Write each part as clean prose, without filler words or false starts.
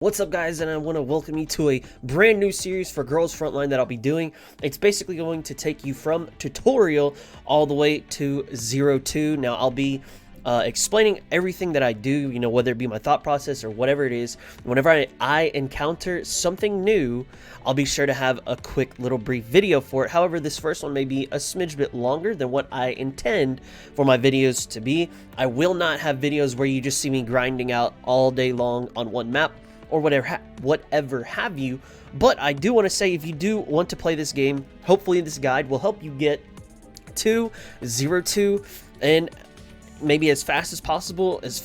What's up, guys, and I want to welcome you to a brand new series for Girls Frontline that I'll be doing. It's basically going to take you from tutorial all the way to 0-2. Now, I'll be explaining everything that I do, whether it be my thought process or whatever it is. Whenever I encounter something new, I'll be sure to have a quick little brief video for it. However, this first one may be a smidge bit longer than what I intend for my videos to be. I will not have videos where you just see me grinding out all day long on one map or whatever have you, but I do want to say, if you do want to play this game, hopefully this guide will help you get to 0-2 and maybe as fast as possible, as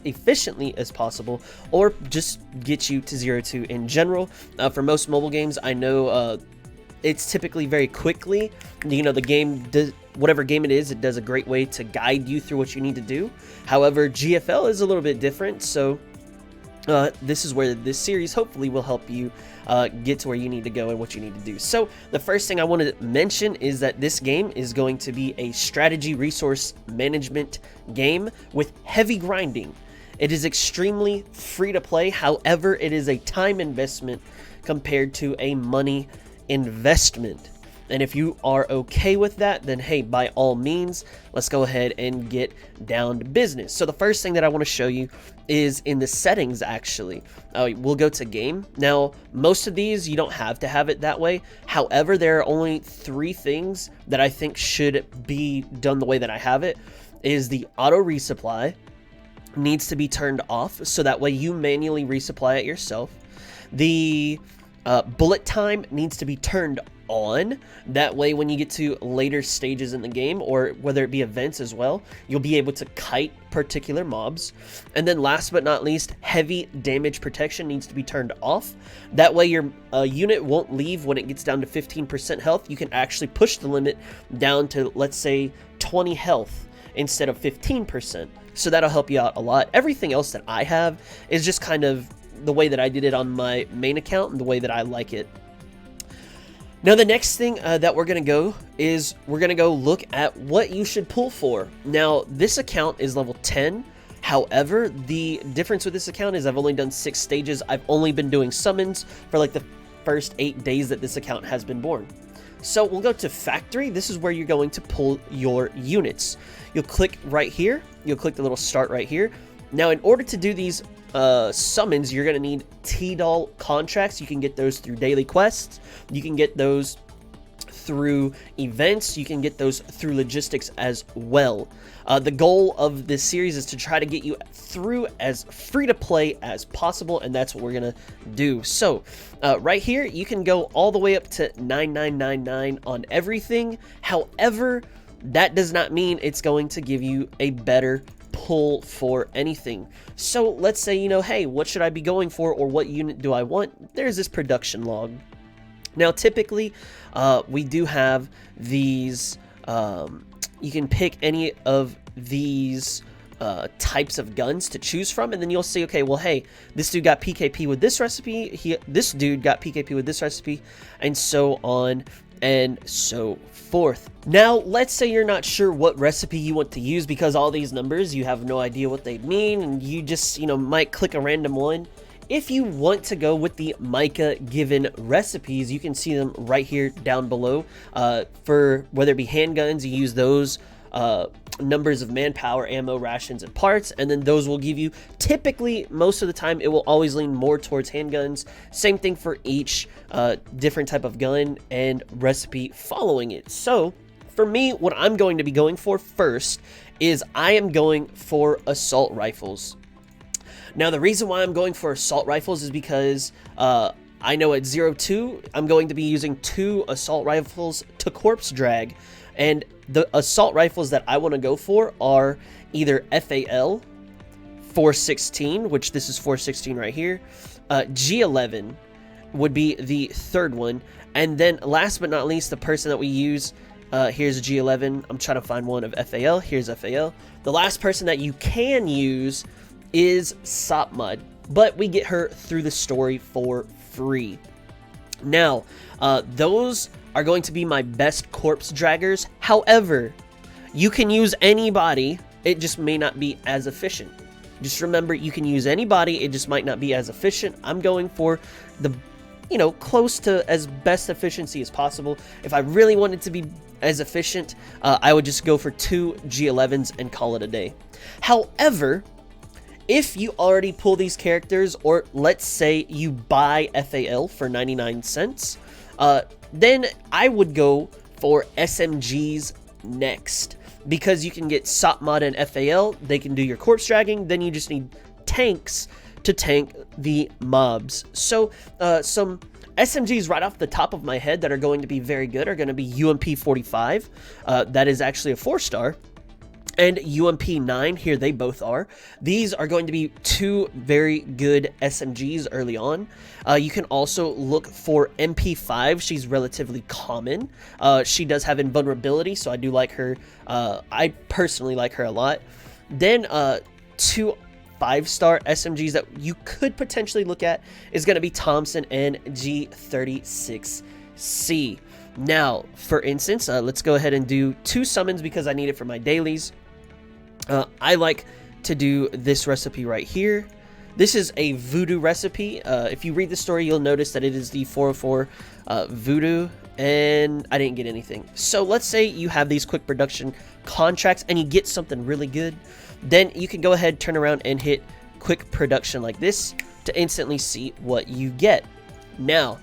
efficiently as possible, or just get you to 0-2 in general. For most mobile games, I know it's typically very quickly. The game does, whatever game it is, it does a great way to guide you through what you need to do. However, GFL is a little bit different, so this is where this series hopefully will help you get to where you need to go and what you need to do. So the first thing I want to mention is that this game is going to be a strategy resource management game with heavy grinding. It is extremely free to play. However, it is a time investment compared to a money investment. And if you are okay with that, then hey, by all means, let's go ahead and get down to business. So the first thing that I want to show you is in the settings, actually. We'll go to game. Now, most of these, you don't have to have it that way. However, there are only 3 things that I think should be done the way that I have it. Is the auto resupply needs to be turned off, so that way you manually resupply it yourself. The bullet time needs to be turned on. That way, when you get to later stages in the game, or whether it be events as well, you'll be able to kite particular mobs. And then last but not least, heavy damage protection needs to be turned off. That way your unit won't leave when it gets down to 15% health. You can actually push the limit down to, let's say, 20 health instead of 15%. So that'll help you out a lot. Everything else that I have is just kind of the way that I did it on my main account and the way that I like it. Now, the next thing that we're going to go is we're going to go look at what you should pull for. Now, this account is level 10. However, the difference with this account is I've only done 6 stages. I've only been doing summons for like the first 8 days that this account has been born. So we'll go to factory. This is where you're going to pull your units. You'll click right here. You'll click the little start right here. Now, in order to do these summons, you're going to need T-Doll contracts. You can get those through daily quests. You can get those through events. You can get those through logistics as well. The goal of this series is to try to get you through as free to play as possible, and that's what we're going to do. So right here, you can go all the way up to 9999 on everything. However, that does not mean it's going to give you a better pull for anything. So let's say, hey, what should I be going for, or what unit do I want? There's this production log. Now, typically, we do have these, you can pick any of these types of guns to choose from, and then you'll see, okay, well, hey, this dude got PKP with this recipe, this dude got PKP with this recipe, and so on and so forth. Now, let's say you're not sure what recipe you want to use because all these numbers, you have no idea what they mean, and you just, might click a random one. If you want to go with the Micah given recipes, you can see them right here down below. For whether it be handguns, you use those numbers of manpower, ammo, rations, and parts, and then those will give you, typically, most of the time, it will always lean more towards handguns. Same thing for each different type of gun and recipe following it. So, for me, what I'm going to be going for first is I am going for assault rifles. Now, the reason why I'm going for assault rifles is because I know at 0-2, I'm going to be using 2 assault rifles to corpse drag. And the assault rifles that I want to go for are either FAL 416, which this is 416 right here. G11 would be the third one. And then last but not least, the person that we use, here's a G11. I'm trying to find one of FAL. Here's FAL. The last person that you can use is Sopmud, but we get her through the story for free. Now, those are going to be my best corpse draggers. However, you can use anybody. It just may not be as efficient. Just remember, you can use anybody, it just might not be as efficient. I'm going for the, close to as best efficiency as possible. If I really wanted to be as efficient, I would just go for 2 G11s and call it a day. However, if you already pull these characters, or let's say you buy FAL for 99 cents, then I would go for SMGs next, because you can get Sopmod and FAL, they can do your corpse dragging, then you just need tanks to tank the mobs. So some SMGs right off the top of my head that are going to be very good are going to be UMP 45, that is actually a 4-star, and UMP 9, here they both are. These are going to be 2 very good SMGs early on. You can also look for MP5. She's relatively common. She does have invulnerability, so I do like her. I personally like her a lot. Then 2 5-star SMGs that you could potentially look at is going to be Thompson and G36C. Now, for instance, let's go ahead and do 2 summons because I need it for my dailies. I like to do this recipe right here. This is a voodoo recipe. If you read the story, you'll notice that it is the 404 voodoo, and I didn't get anything. So let's say you have these quick production contracts and you get something really good. Then you can go ahead, turn around, and hit quick production like this to instantly see what you get. Now,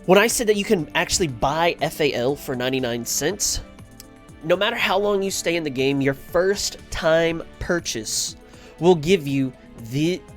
when I said that you can actually buy FAL for 99 cents, no matter how long you stay in the game, your first time purchase will give you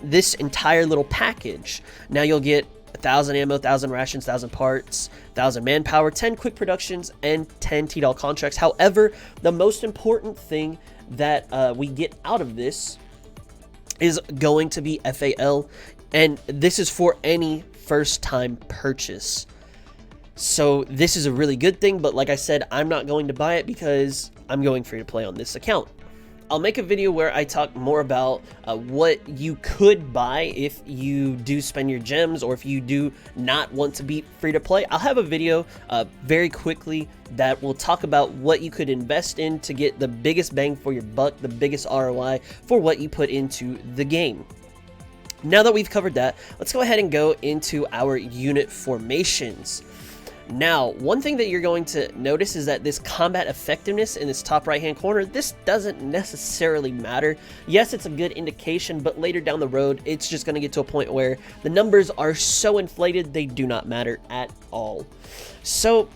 this entire little package. Now you'll get 1,000 ammo, 1,000 rations, 1,000 parts, 1,000 manpower, 10 quick productions, and 10 $T contracts. However, the most important thing that we get out of this is going to be FAL, and this is for any first time purchase. So this is a really good thing, but like I said, I'm not going to buy it because I'm going free to play on this account. I'll make a video where I talk more about what you could buy if you do spend your gems, or if you do not want to be free to play. I'll have a video very quickly that will talk about what you could invest in to get the biggest bang for your buck, the biggest ROI for what you put into the game. Now that we've covered that, let's go ahead and go into our unit formations. Now, one thing that you're going to notice is that this combat effectiveness in this top right hand corner, this doesn't necessarily matter. Yes, it's a good indication, but later down the road, it's just going to get to a point where the numbers are so inflated, they do not matter at all. So,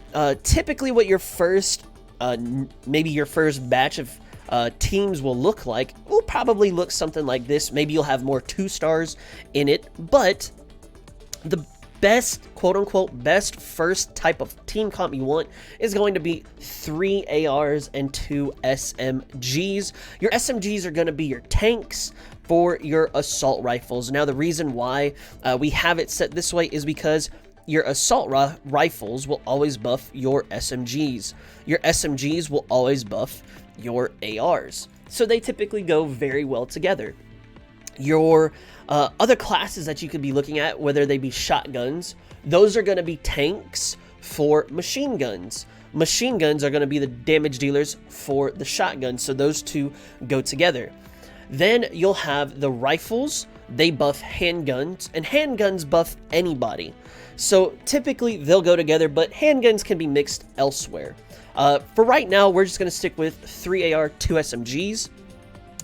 typically what your first, maybe your first batch of teams will look like, will probably look something like this. Maybe you'll have more 2-stars in it, but the best, quote-unquote, best first type of team comp you want is going to be 3 ARs and 2 SMGs. Your SMGs are going to be your tanks for your assault rifles. Now, the reason why we have it set this way is because your assault rifles will always buff your SMGs. Your SMGs will always buff your ARs. So they typically go very well together. Your other classes that you could be looking at, whether they be shotguns, those are going to be tanks for machine guns. Machine guns are going to be the damage dealers for the shotguns, so those two go together. Then you'll have the rifles. They buff handguns, and handguns buff anybody. So typically they'll go together, but handguns can be mixed elsewhere. For right now, we're just going to stick with 3 AR, 2 SMGs.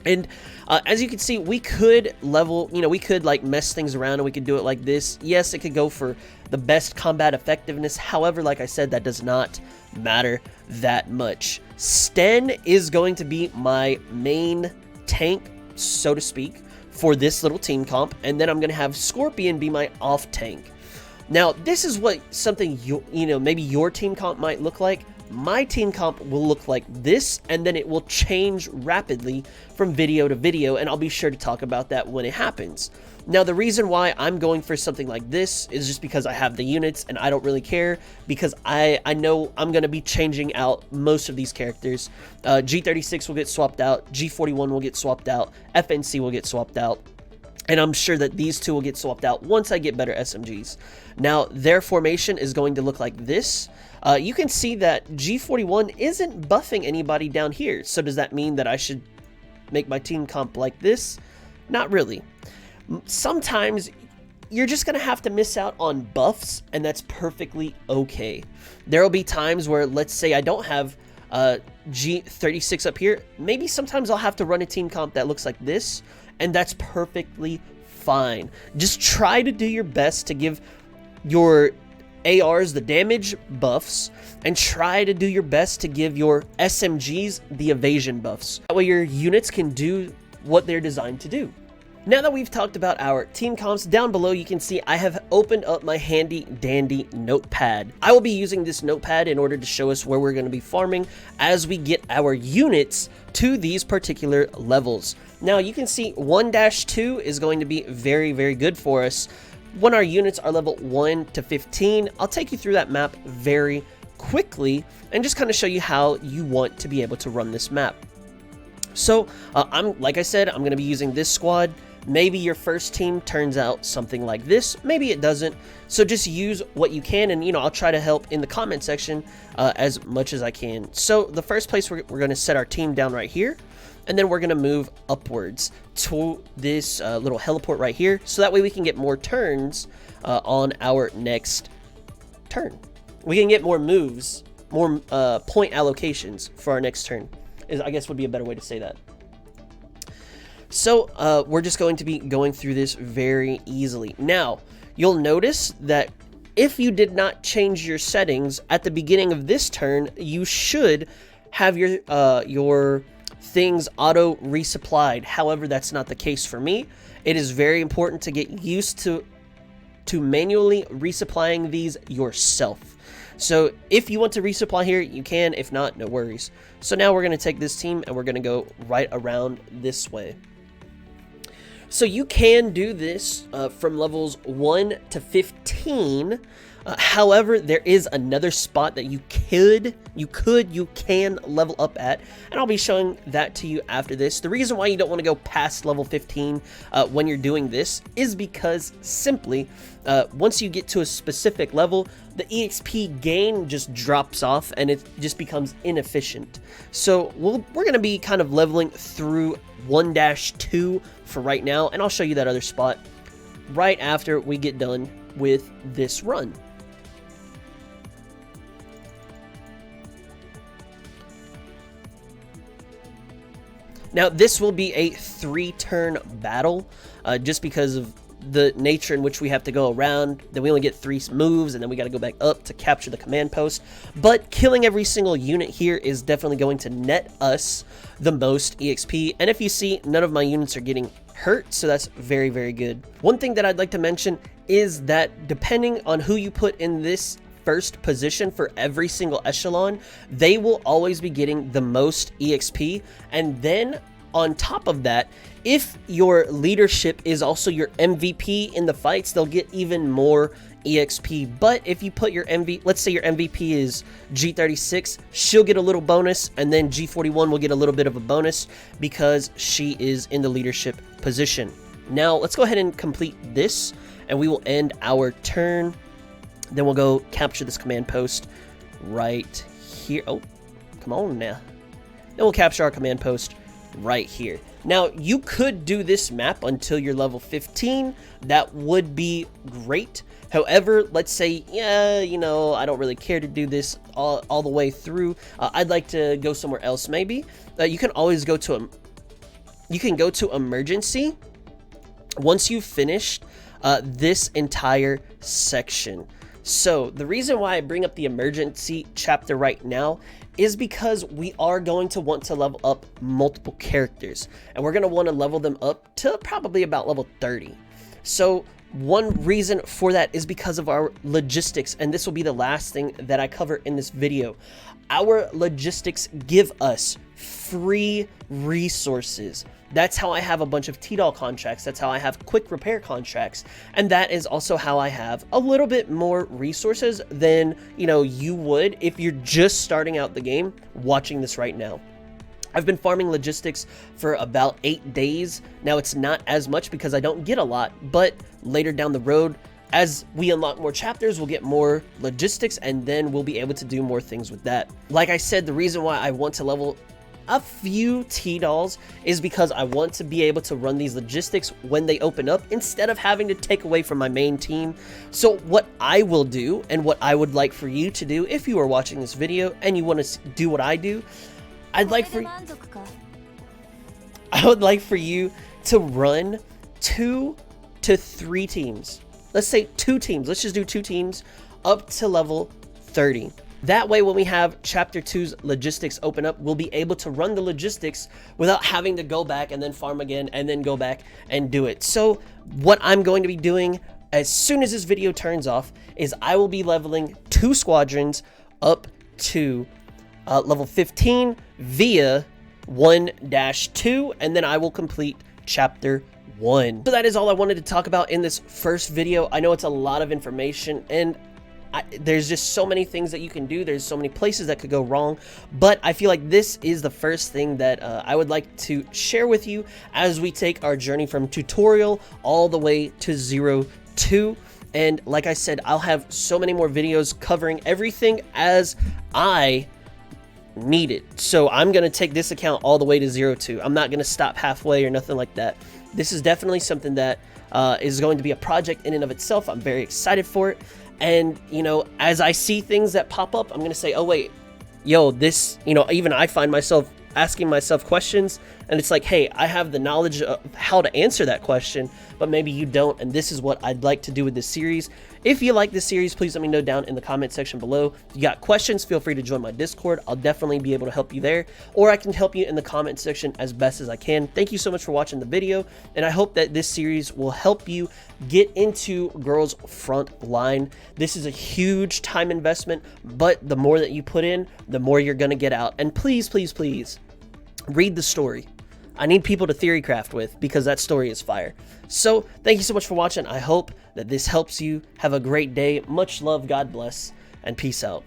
And as you can see, we could level, we could like mess things around and we could do it like this. Yes, it could go for the best combat effectiveness. However, like I said, that does not matter that much. Sten is going to be my main tank, so to speak, for this little team comp. And then I'm going to have Scorpion be my off tank. Now, this is what something, maybe your team comp might look like. My team comp will look like this, and then it will change rapidly from video to video, and I'll be sure to talk about that when it happens. Now, the reason why I'm going for something like this is just because I have the units, and I don't really care, because I know I'm going to be changing out most of these characters. G36 will get swapped out, G41 will get swapped out, FNC will get swapped out. And I'm sure that these two will get swapped out once I get better SMGs. Now, their formation is going to look like this. You can see that G41 isn't buffing anybody down here. So does that mean that I should make my team comp like this? Not really. Sometimes you're just gonna have to miss out on buffs, and that's perfectly okay. There will be times where, let's say I don't have G36 up here, maybe sometimes I'll have to run a team comp that looks like this, and that's perfectly fine. Just try to do your best to give your ARs the damage buffs, and try to do your best to give your SMGs the evasion buffs. That way your units can do what they're designed to do. Now that we've talked about our team comps, down below you can see I have opened up my handy dandy notepad. I will be using this notepad in order to show us where we're going to be farming as we get our units to these particular levels. Now you can see 1-2 is going to be very, very good for us. When our units are level 1 to 15, I'll take you through that map very quickly and just kind of show you how you want to be able to run this map. So like I said, I'm going to be using this squad. Maybe your first team turns out something like this, maybe it doesn't. So just use what you can, and I'll try to help in the comment section as much as I can. So the first place we're going to set our team down right here, and then we're going to move upwards to this little heliport right here, so that way we can get more turns on our next turn. We can get more moves, more point allocations for our next turn, I guess would be a better way to say that. So we're just going to be going through this very easily. Now, you'll notice that if you did not change your settings at the beginning of this turn, you should have your things auto resupplied. However, that's not the case for me. It is very important to get used to manually resupplying these yourself. So if you want to resupply here, you can. If not, no worries. So now we're going to take this team and we're going to go right around this way. So you can do this from levels 1 to 15. However, there is another spot that you can level up at, and I'll be showing that to you after this. The reason why you don't want to go past level 15 when you're doing this is because simply once you get to a specific level, the EXP gain just drops off and it just becomes inefficient. So we're going to be kind of leveling through 1-2 for right now, and I'll show you that other spot right after we get done with this run. Now, this will be a 3-turn battle, just because of the nature in which we have to go around. Then we only get 3 moves, and then we got to go back up to capture the command post. But killing every single unit here is definitely going to net us the most EXP. And if you see, none of my units are getting hurt, so that's very, very good. One thing that I'd like to mention is that depending on who you put in this first position for every single echelon, they will always be getting the most EXP. And then on top of that, if your leadership is also your MVP in the fights, they'll get even more EXP. But if you put your let's say your MVP is G36, she'll get a little bonus, and then G41 will get a little bit of a bonus because she is in the leadership position. Now let's go ahead and complete this, and we will end our turn. Then we'll go capture this command post right here. Oh, come on now. Then we'll capture our command post right here. Now, you could do this map until you're level 15. That would be great. However, let's say, yeah, I don't really care to do this all the way through. I'd like to go somewhere else maybe. You can always go to emergency once you've finished this entire section. So the reason why I bring up the emergency chapter right now is because we are going to want to level up multiple characters, and we're going to want to level them up to probably about level 30. So one reason for that is because of our logistics, and this will be the last thing that I cover in this video. Our logistics give us free resources. That's how I have a bunch of TDOL contracts. That's how I have quick repair contracts. And that is also how I have a little bit more resources than, you would if you're just starting out the game watching this right now. I've been farming logistics for about 8 days. Now it's not as much because I don't get a lot, but later down the road, as we unlock more chapters, we'll get more logistics, and then we'll be able to do more things with that. Like I said, the reason why I want to level a few T-dolls is because I want to be able to run these logistics when they open up instead of having to take away from my main team. So what I will do, and what I would like for you to do if you are watching this video and you want to do what I do, I would like for you to run 2 to 3 teams. Let's say 2 teams. Let's just do 2 teams up to level 30. That way, when we have Chapter 2's logistics open up, we'll be able to run the logistics without having to go back and then farm again and then go back and do it. So what I'm going to be doing as soon as this video turns off is I will be leveling 2 squadrons up to level 15 via 1-2, and then I will complete Chapter 1. So that is all I wanted to talk about in this first video. I know it's a lot of information, and there's just so many things that you can do. There's so many places that could go wrong, but I feel like this is the first thing that I would like to share with you as we take our journey from tutorial all the way to 0-2. And like I said, I'll have so many more videos covering everything as I need it. So I'm going to take this account all the way to 0-2. I'm not going to stop halfway or nothing like that. This is definitely something that is going to be a project in and of itself. I'm very excited for it. And, you know, as I see things that pop up, I'm going to say, oh, wait, yo, this, you know, even I find myself asking myself questions, and it's like, hey, I have the knowledge of how to answer that question, but maybe you don't, and this is what I'd like to do with this series. If you like this series, please let me know down in the comment section below. If you got questions, feel free to join my Discord. I'll definitely be able to help you there, or I can help you in the comment section as best as I can. Thank you so much for watching the video, and I hope that this series will help you get into Girls Frontline. This is a huge time investment, but the more that you put in, the more you're going to get out. And please, please, please, read the story. I need people to theory craft with, because that story is fire. So thank you so much for watching. I hope that this helps you. Have a great day. Much love. God bless. And peace out.